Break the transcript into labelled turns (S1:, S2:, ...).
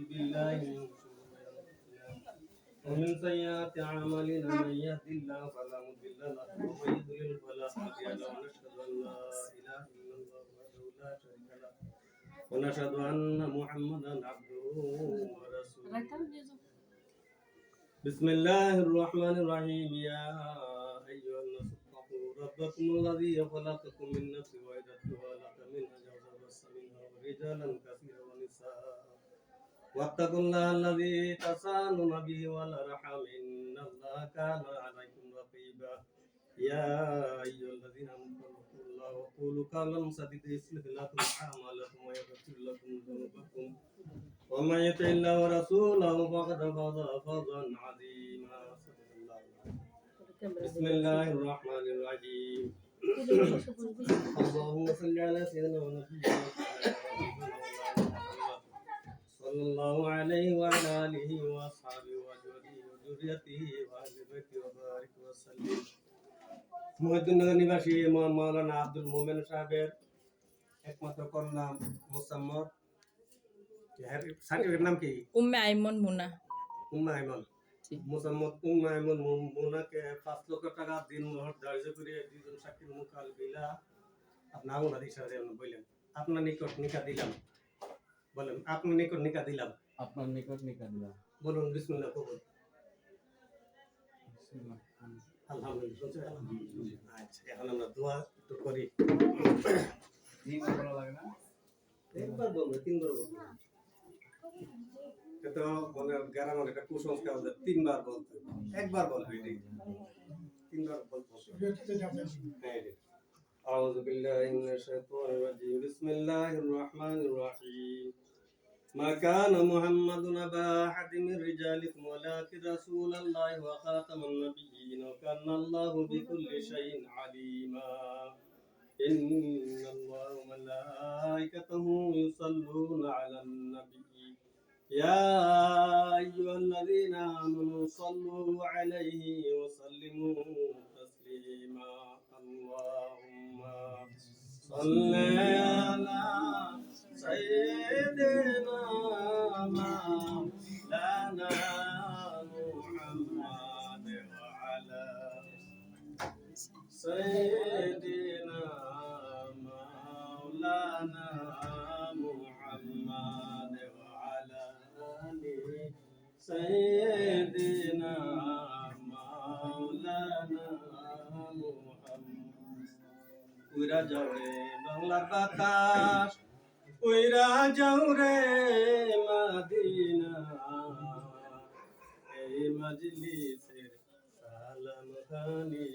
S1: بالله من شرور أنفسنا ومن سيئات أعمالنا من يهد الله فلا مضل له ومن يضلل فلا هادي له ونشهد أن لا إله إلا الله وحده لا شريك له ونشهد أن محمدا عبده ورسوله بسم الله الرحمن الرحيم يا أيها الناس اتقوا ربكم الذي خلقكم من نفس واحدة وخلق منها زوجها وبث منها رجالا كثيرا ونساء واتقوا الله الذي تساءلون به والأرحام إن الله كان عليكم رقيبا يا أيها الذين آمنوا اتقوا الله وقولوا قولا سديدا يصلح لكم أعمالكم ويغفر لكم ذنوبكم ومن يطع الله ورسوله فقد فاز فوزا عظيما بسم الله الرحمن الرحيم اللهم صل على سيدنا ونبينا صلى الله عليه وعلى آله وأصحابه وأزواجه وذريته وأهل بيته وبارك وسلم মহিউদ্দিননগর নিবাসী মাওলানা আব্দুল মোমেন সাহেবের একমাত্র কন্যা মোসাম্মদ সার্টিফিকেট নাম কি
S2: উম্মে আইমন মুনা
S1: উম্মে আইমন মোসাম্মদ উম্মে আইমন মুনাকে 5 লক্ষ টাকা দিন মোহর ধার্য করে দুজন সাক্ষীর মুখাল বিলা আপনার ওনার ইশারায় বললেন আপনার নিকট নিকাহ দিলাম বলেন আপনার নিকট নিকাহ দিলাম
S3: আপনার নিকট নিকাহ দিলাম
S1: বলুন বিসমিল্লাহ কবুল
S3: বিসমিল্লাহ
S1: আলহামদুলিল্লাহ আচ্ছা এখন আমরা দোয়া একটু করি
S3: তিনবার বলা লাগে না
S1: একবার বলবো তিনবার বলবো এটা বলে গ্রামের একটা কুসংস্কার আছে তিনবার বলতে একবার বলবে এটাই তিনবার বলবো হ্যাঁ أعوذ بالله من الشيطان الرجيم بسم الله الرحمن الرحيم ما كان محمد أبا أحد من رجالكم ولكن رسول الله وخاتم النبيين وكان الله بكل شيء عليما إن الله وملائكته يصلون على النبي يا أيها الذين آمنوا صلوا عليه وسلموا تسليما اللهم صل على سيدنا مولانا محمد وعلى سيدنا مولانا محمد وعلى آل سيدنا مولانا محمد উইরা যাও রে বাংলার বাতাস উইরা যাও রে মদিনা এই মজলিসের সালাম খানি